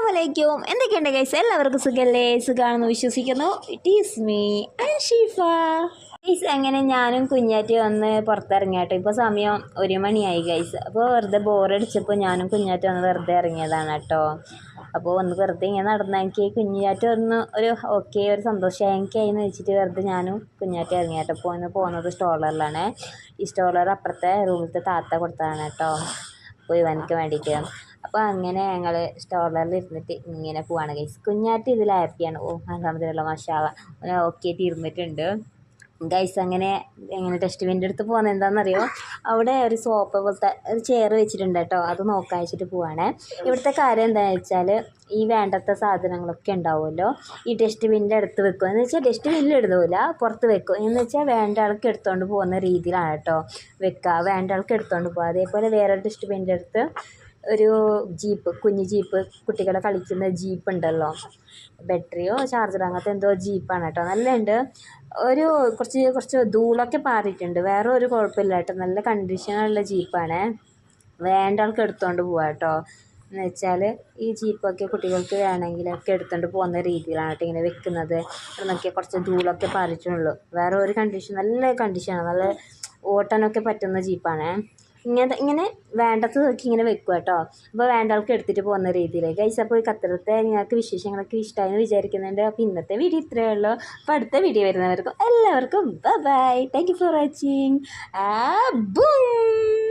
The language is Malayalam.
അസ്സലാമലൈക്കും. എന്തൊക്കെയുണ്ട് ഗൈസ്? എല്ലാവർക്കും സുഖല്ലേ? സുഖമാണെന്ന് വിശ്വസിക്കുന്നു. It is me Anshifa. Guys, അങ്ങനെ ഞാനും കുഞ്ഞാറ്റി വന്ന് പുറത്തിറങ്ങിയാട്ടോ. ഇപ്പോൾ സമയം 1 മണിയായി ഗൈസ്. അപ്പോൾ വെറുതെ ബോറടിച്ചപ്പോൾ ഞാനും കുഞ്ഞാറ്റി വന്ന് വെറുതെ ഇറങ്ങിയതാണ് കേട്ടോ. അപ്പോൾ ഒന്ന് വെറുതെ ഇങ്ങനെ നടന്നാൽ എനിക്ക് കുഞ്ഞാറ്റി ഒന്ന് ഒരു ഓക്കെ ഒരു സന്തോഷമായി എനിക്കായിന്ന് വെച്ചിട്ട് വെറുതെ ഞാനും കുഞ്ഞാറ്റി ഇറങ്ങിയാട്ടോ. ഇപ്പോൾ ഒന്ന് പോകുന്നത് സ്റ്റോളറിലാണ്. ഈ സ്റ്റോളർ അപ്പുറത്തെ റൂമിലത്തെ താത്ത കൊടുത്തതാണ് കേട്ടോ, പോയി എനിക്ക് വേണ്ടിയിട്ട്. അപ്പോൾ അങ്ങനെ ഞങ്ങൾ സ്റ്റോളറിൽ ഇരുന്നിട്ട് ഇങ്ങനെ പോവാണ് ഗൈസ്. കുഞ്ഞാറ്റി ഇതിൽ ഹാപ്പിയാണ്. അൽഹംദുലില്ലാ മാഷാ അല്ലാഹ് ഓക്കെ തീർന്നിട്ടുണ്ട് ഗൈസ്. അങ്ങനെ ടെസ്റ്റ്മെൻ്റ് അടുത്ത് പോകുന്നത് എന്താണെന്നറിയോ, അവിടെ ഒരു സോഫ പോലത്തെ ഒരു ചെയർ വെച്ചിട്ടുണ്ട് കേട്ടോ. അത് നോക്കാൻ വെച്ചിട്ട് പോവാണേ. ഇവിടുത്തെ കാര്യം എന്താണെന്ന് വെച്ചാൽ ഈ വേണ്ടത്തെ സാധനങ്ങളൊക്കെ ഉണ്ടാവുമല്ലോ, ഈ ഡസ്റ്റ്ബിൻ്റെ അടുത്ത് വെക്കും. എന്ന് വെച്ചാൽ ഡസ്റ്റ്ബിന്നിൽ ഇടുന്നില്ല, പുറത്ത് വെക്കും. എന്ന് വെച്ചാൽ വേണ്ട ആൾക്ക് എടുത്തുകൊണ്ട് പോകുന്ന രീതിയിലാണ് കേട്ടോ വെക്കുക. വേണ്ട ആൾക്ക് എടുത്തുകൊണ്ട് പോകുക. അതേപോലെ വേറൊരു ഡസ്റ്റ്ബിൻ്റെ അടുത്ത് ഒരു ജീപ്പ്, കുഞ്ഞ് ജീപ്പ്, കുട്ടികളെ കളിക്കുന്ന ജീപ്പ് ഉണ്ടല്ലോ, ബാറ്ററിയോ ചാർജറോ അങ്ങനത്തെ എന്തോ ജീപ്പാണ് കേട്ടോ. നല്ല ഉണ്ട്. ഒരു കുറച്ച് ധൂളൊക്കെ പാറിയിട്ടുണ്ട്. വേറെ ഒരു കുഴപ്പമില്ല കേട്ടോ. നല്ല കണ്ടീഷനുള്ള ജീപ്പാണ്. വേണ്ട ആൾക്ക് എടുത്തുകൊണ്ട് പോവാം കേട്ടോ. എന്ന് വെച്ചാൽ ഈ ജീപ്പൊക്കെ കുട്ടികൾക്ക് വേണമെങ്കിലൊക്കെ എടുത്തുകൊണ്ട് പോകുന്ന രീതിയിലാണ് കേട്ടോ ഇങ്ങനെ വെക്കുന്നത്. എന്നൊക്കെ കുറച്ച് ധൂളൊക്കെ പാറിയിട്ടുള്ളൂ. വേറെ ഒരു നല്ല കണ്ടീഷനാണ്. നല്ല ഓട്ടാനൊക്കെ പറ്റുന്ന ജീപ്പാണ്. ഇങ്ങനെ വേണ്ടത് നോക്കി ഇങ്ങനെ വെക്കുക കേട്ടോ. അപ്പോൾ വേണ്ട ആൾക്ക് എടുത്തിട്ട് പോകുന്ന രീതിയിൽ ഗൈസ്. അപ്പോൾ ഈ ഖത്തറത്തെ നിങ്ങൾക്ക് വിശേഷങ്ങളൊക്കെ ഇഷ്ടമായെന്ന് വിചാരിക്കുന്നുണ്ട്. അപ്പോൾ ഇന്നത്തെ വീഡിയോ ഇത്രയേ ഉള്ളൂ. അപ്പോൾ അടുത്ത വീഡിയോ വരുന്നവർക്കും എല്ലാവർക്കും bye. Thank you for watching. Boom.